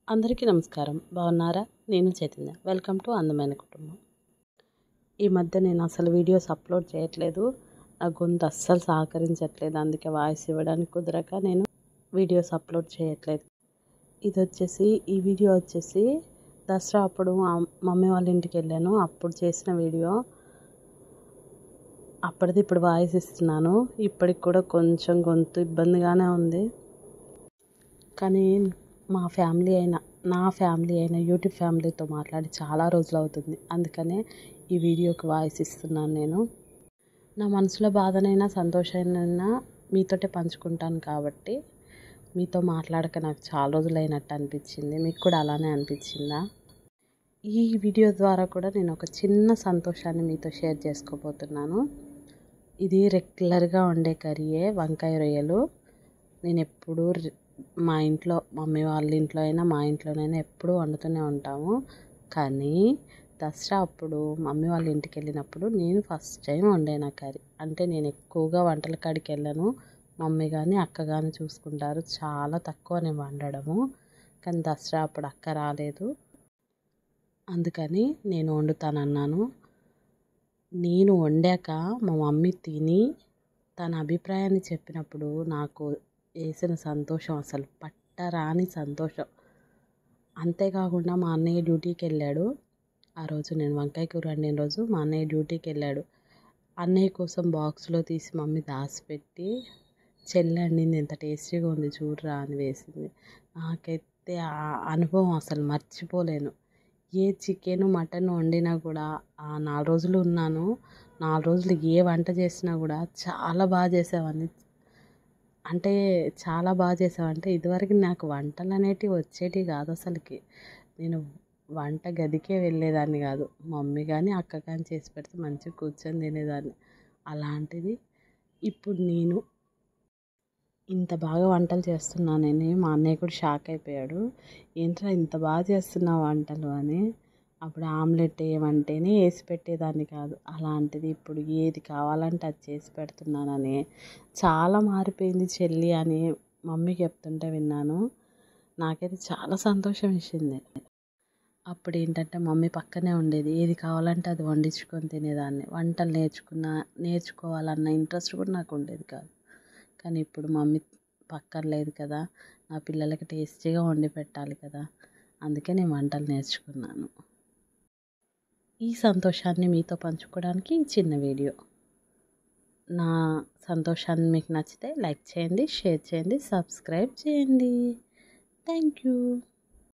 అందరికీ నమస్కారం. బాగున్నారా? నేను చైతన్య. వెల్కమ్ టు అందమైన కుటుంబం. ఈ మధ్య నేను అసలు వీడియోస్ అప్లోడ్ చేయట్లేదు. నా గొంతు అస్సలు సహకరించట్లేదు. అందుకే వాయిస్ ఇవ్వడానికి కుదరక నేను వీడియోస్ అప్లోడ్ చేయట్లేదు. ఈ వీడియో వచ్చేసి దసరా అప్పుడు మమ్మీ వాళ్ళ ఇంటికి వెళ్ళాను. అప్పుడు చేసిన వీడియో. అప్పటిది ఇప్పుడు వాయిస్ ఇస్తున్నాను. ఇప్పటికి కూడా కొంచెం గొంతు ఇబ్బందిగానే ఉంది. కానీ నా ఫ్యామిలీ అయిన యూట్యూబ్ ఫ్యామిలీతో మాట్లాడి చాలా రోజులు అవుతుంది. అందుకనే ఈ వీడియోకి వాయిస్ ఇస్తున్నాను నేను. నా మనసులో బాధనైనా సంతోషాన్నైనా మీతోటే పంచుకుంటాను కాబట్టి మీతో మాట్లాడక నాకు చాలా రోజులైనట్టు అనిపించింది. మీకు కూడా అలానే అనిపించిందా? ఈ వీడియో ద్వారా కూడా నేను ఒక చిన్న సంతోషాన్ని మీతో షేర్ చేసుకోబోతున్నాను. ఇది రెగ్యులర్గా వండే కర్రీయే, వంకాయ రొయ్యలు. నేను ఎప్పుడూ మా ఇంట్లో, మమ్మీ వాళ్ళ ఇంట్లో అయినా మా ఇంట్లోనైనా ఎప్పుడూ వండుతూనే ఉంటాము. కానీ దసరా అప్పుడు మమ్మీ వాళ్ళ ఇంటికి వెళ్ళినప్పుడు నేను ఫస్ట్ టైం వండాను ఆ కర్రీ. అంటే నేను ఎక్కువగా వంటల కాడికి వెళ్ళను. మమ్మీ కానీ అక్క కానీ చూసుకుంటారు. చాలా తక్కువ నేను వండడము. కానీ దసరా అప్పుడు అక్క రాలేదు, అందుకని నేను వండుతానన్నాను. నేను వండాక మా మమ్మీ తిని తన అభిప్రాయాన్ని చెప్పినప్పుడు నాకు వేసిన సంతోషం అసలు పట్టరాని సంతోషం. అంతేకాకుండా మా అన్నయ్య డ్యూటీకి వెళ్ళాడు. ఆ రోజు నేను వంకాయ కూర వండిన రోజు మా అన్నయ్య డ్యూటీకి వెళ్ళాడు. అన్నయ్య కోసం బాక్స్లో తీసి మమ్మీ దాచిపెట్టి, చెల్లి వండింది ఎంత టేస్టీగా ఉంది చూడరా అని వేసింది. నాకైతే ఆ అనుభవం అసలు మర్చిపోలేను. ఏ చికెన్ మటన్ వండినా కూడా ఆ 4 రోజులు ఉన్నాను. 4 రోజులు ఏ వంట చేసినా కూడా చాలా బాగా చేసేవాడిని. అంటే చాలా బాగా చేసావంటే ఇదివరకు నాకు వంటలు అనేటివి వచ్చేటివి కాదు అసలుకి. నేను వంట గదికే వెళ్ళేదాన్ని కాదు. మమ్మీ కానీ అక్క కానీ చేసి పెడితే మంచిగా కూర్చొని తినేదాన్ని. అలాంటిది ఇప్పుడు నేను ఇంత బాగా వంటలు చేస్తున్నానని మా అన్నయ్య కూడా షాక్ అయిపోయాడు. ఏంట్రా ఇంత బాగా చేస్తున్నావు వంటలు అని. అప్పుడు ఆమ్లెట్ వేయమంటేనే వేసి పెట్టేదాన్ని కాదు. అలాంటిది ఇప్పుడు ఏది కావాలంటే అది చేసి పెడుతున్నానని, చాలా మారిపోయింది చెల్లి అని మమ్మీ చెప్తుంటే విన్నాను. నాకైతే చాలా సంతోషం వేసింది. అప్పుడు ఏంటంటే మమ్మీ పక్కనే ఉండేది. ఏది కావాలంటే అది వండించుకొని తినేదాన్ని. వంటలు నేర్చుకోవాలన్న ఇంట్రెస్ట్ కూడా నాకు ఉండేది కాదు. కానీ ఇప్పుడు మమ్మీ పక్కన లేదు కదా, నా పిల్లలకి టేస్టీగా వండి పెట్టాలి కదా, అందుకే నేను వంటలు నేర్చుకున్నాను. ఈ సంతోషాన్ని మీతో పంచుకోవడానికి ఈ చిన్న వీడియో. నా సంతోషాన్ని మీకు నచ్చితే లైక్ చేయండి, షేర్ చేయండి, సబ్స్క్రైబ్ చేయండి. Thank you.